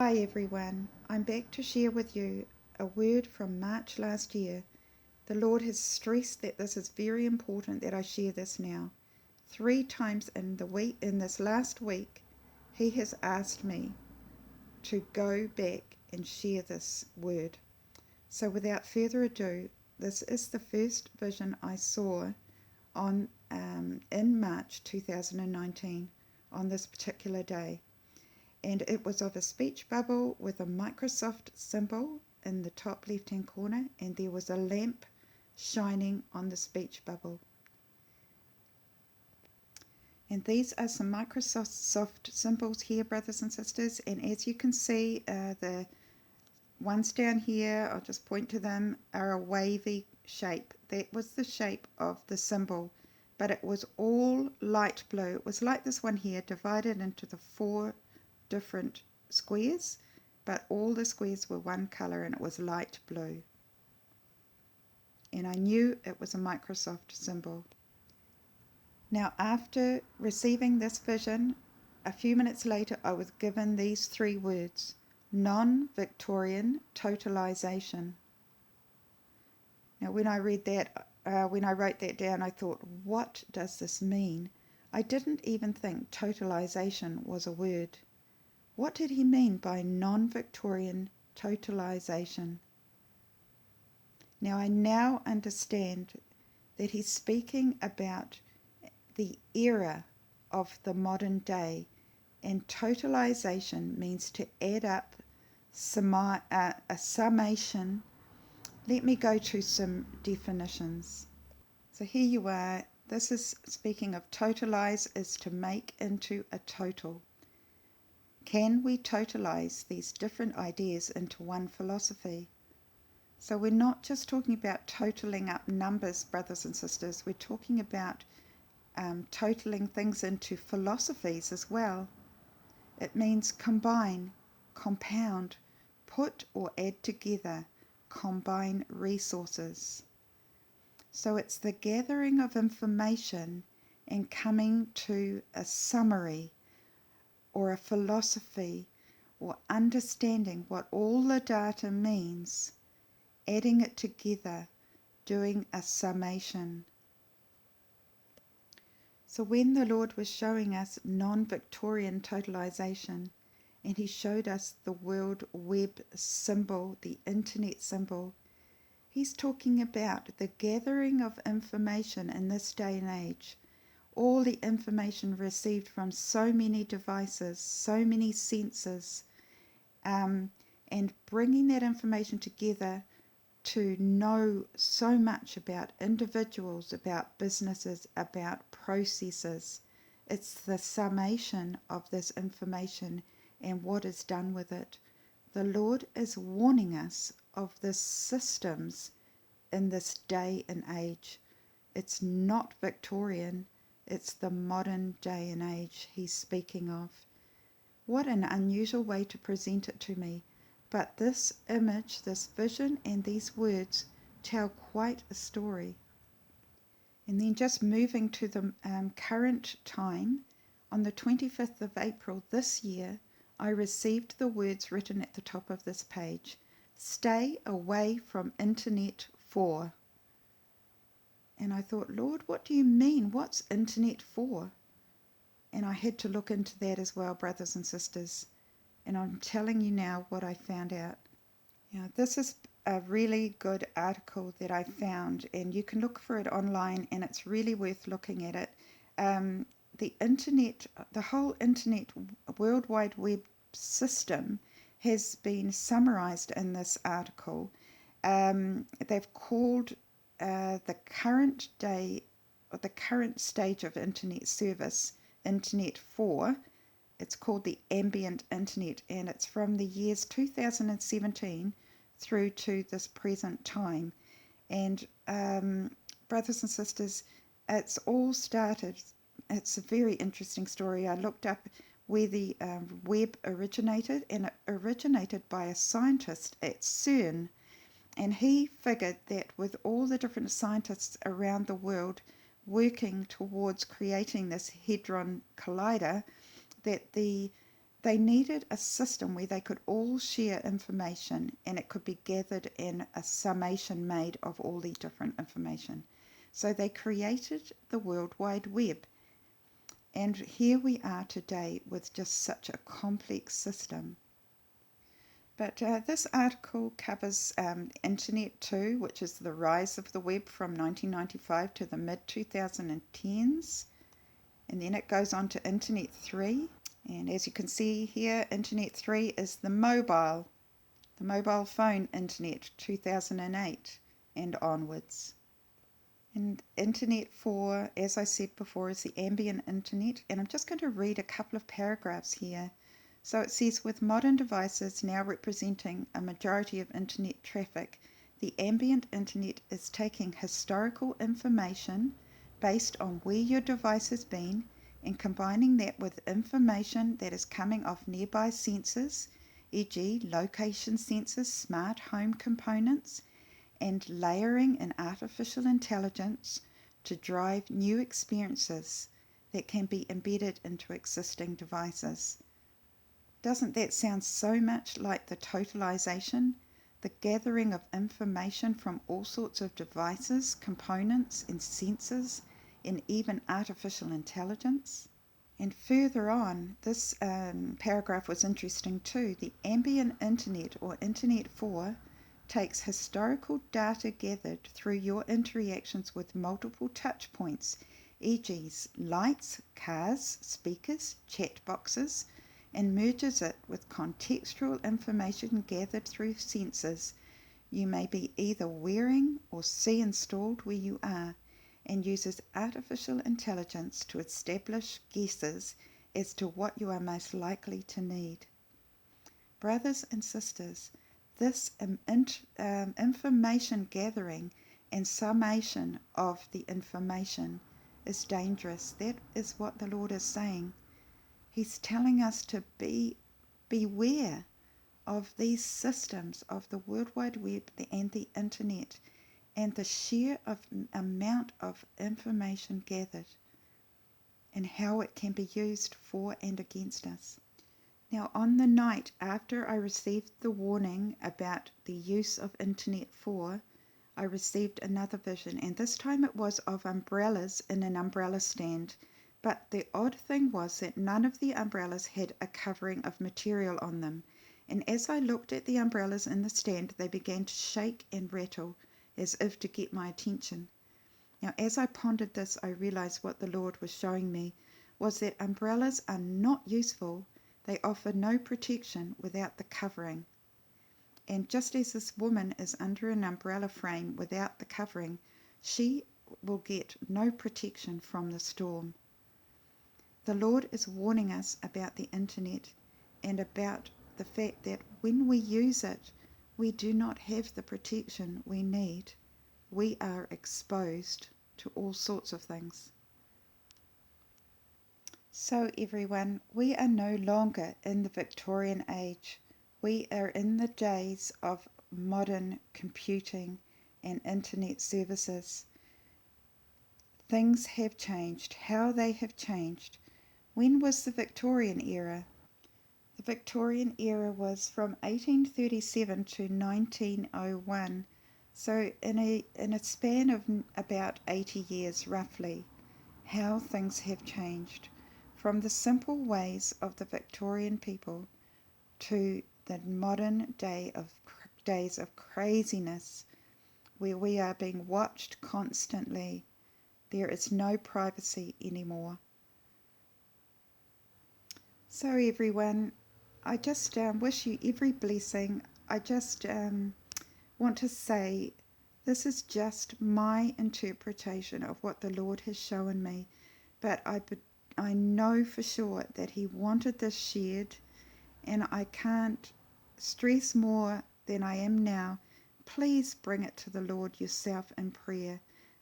Hi everyone, I'm back to share with you a word from March last year. The Lord has stressed that this is very important that I share this now. 3 times in this last week, He has asked me to go back and share this word. So without further ado, this is the first vision I saw on in March 2019 on this particular day. And it was of a speech bubble with a Microsoft symbol in the top left hand corner, and there was a lamp shining on the speech bubble. And these are some Microsoft symbols here, brothers and sisters, and as you can see, the ones down here, I'll just point to them, are a wavy shape. That was the shape of the symbol, but it was all light blue. It was like this one here, divided into the 4 different squares, but all the squares were one color and it was light blue. And I knew it was a Microsoft symbol. Now, after receiving this vision, a few minutes later, I was given these 3 words: non-Victorian totalization. Now, when I wrote that down, I thought, what does this mean? I didn't even think totalization was a word. What did he mean by non-Victorian totalization? Now I understand that he's speaking about the era of the modern day, and totalization means to add up a summation. Let me go to some definitions. So here you are. This is speaking of totalize, is to make into a total. Can we totalize these different ideas into one philosophy? So we're not just talking about totaling up numbers, brothers and sisters. We're talking about totaling things into philosophies as well. It means combine, compound, put or add together, combine resources. So it's the gathering of information and coming to a summary or a philosophy, or understanding what all the data means, adding it together, doing a summation. So when the Lord was showing us non-Victorian totalization, and he showed us the World Web symbol, the internet symbol, he's talking about the gathering of information in this day and age. All the information received from so many devices, so many sensors, and bringing that information together to know so much about individuals, about businesses, about processes. It's the summation of this information and what is done with it. The Lord is warning us of the systems in this day and age. It's not Victorian. It's the modern day and age he's speaking of. What an unusual way to present it to me. But this image, this vision, and these words tell quite a story. And then just moving to the current time, on the 25th of April this year, I received the words written at the top of this page: stay away from internet for. And I thought, Lord, what do you mean? What's internet for? And I had to look into that as well, brothers and sisters. And I'm telling you now what I found out. This is a really good article that I found, and you can look for it online, and it's really worth looking at it. The internet, the whole internet World Wide Web system has been summarized in this article. They've called the current day, or the current stage of internet service, Internet 4. It's called the Ambient Internet, and it's from the years 2017 through to this present time. And brothers and sisters, it's all started. It's a very interesting story. I looked up where the web originated, and it originated by a scientist at CERN. And he figured that with all the different scientists around the world working towards creating this Hadron Collider, that they they needed a system where they could all share information and it could be gathered in a summation made of all the different information. So they created the World Wide Web. And here we are today with just such a complex system. But this article covers Internet 2, which is the rise of the web from 1995 to the mid-2010s. And then it goes on to Internet 3. And as you can see here, Internet 3 is the mobile phone Internet, 2008 and onwards. And Internet 4, as I said before, is the Ambient Internet. And I'm just going to read a couple of paragraphs here. So it says, with modern devices now representing a majority of Internet traffic, the Ambient Internet is taking historical information based on where your device has been and combining that with information that is coming off nearby sensors, e.g. location sensors, smart home components, and layering in artificial intelligence to drive new experiences that can be embedded into existing devices. Doesn't that sound so much like the totalization, the gathering of information from all sorts of devices, components and sensors, and even artificial intelligence? And further on, this paragraph was interesting too. The Ambient Internet, or Internet 4, takes historical data gathered through your interactions with multiple touch points, e.g. lights, cars, speakers, chat boxes, and merges it with contextual information gathered through sensors you may be either wearing or see installed where you are, and uses artificial intelligence to establish guesses as to what you are most likely to need. Brothers and sisters, this information gathering and summation of the information is dangerous. That is what the Lord is saying. He's telling us to beware of these systems of the World Wide Web and the Internet and the sheer amount of information gathered and how it can be used for and against us. Now, on the night after I received the warning about the use of Internet 4, I received another vision, and this time it was of umbrellas in an umbrella stand. But the odd thing was that none of the umbrellas had a covering of material on them, and as I looked at the umbrellas in the stand, they began to shake and rattle as if to get my attention. Now, as I pondered this, I realized what the Lord was showing me was that umbrellas are not useful. They offer no protection without the covering. And just as this woman is under an umbrella frame without the covering, she will get no protection from the storm. The Lord is warning us about the Internet and about the fact that when we use it, we do not have the protection we need. We are exposed to all sorts of things. So everyone, we are no longer in the Victorian age. We are in the days of modern computing and internet services. Things have changed. How they have changed. When was the Victorian era? The Victorian era was from 1837 to 1901, so in a span of about 80 years roughly. How things have changed, from the simple ways of the Victorian people to the modern days of craziness, where we are being watched constantly. There is no privacy anymore. So everyone, I just wish you every blessing. I just want to say this is just my interpretation of what the Lord has shown me, but I know for sure that He wanted this shared, and I can't stress more than I am now. Please bring it to the Lord yourself in prayer.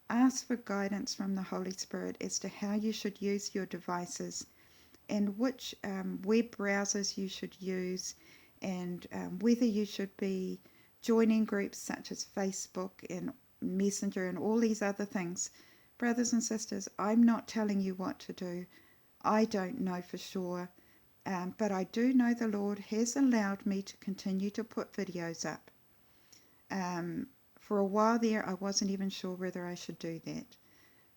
Ask for guidance from the Holy Spirit as to how you should use your devices and which web browsers you should use, and whether you should be joining groups such as Facebook and Messenger and all these other things. Brothers and sisters, I'm not telling you what to do. I don't know for sure. But I do know the Lord has allowed me to continue to put videos up. For a while there, I wasn't even sure whether I should do that.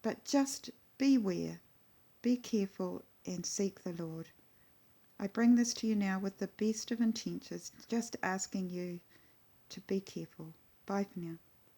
But just beware, be careful, and seek the Lord. I bring this to you now with the best of intentions, just asking you to be careful. Bye for now.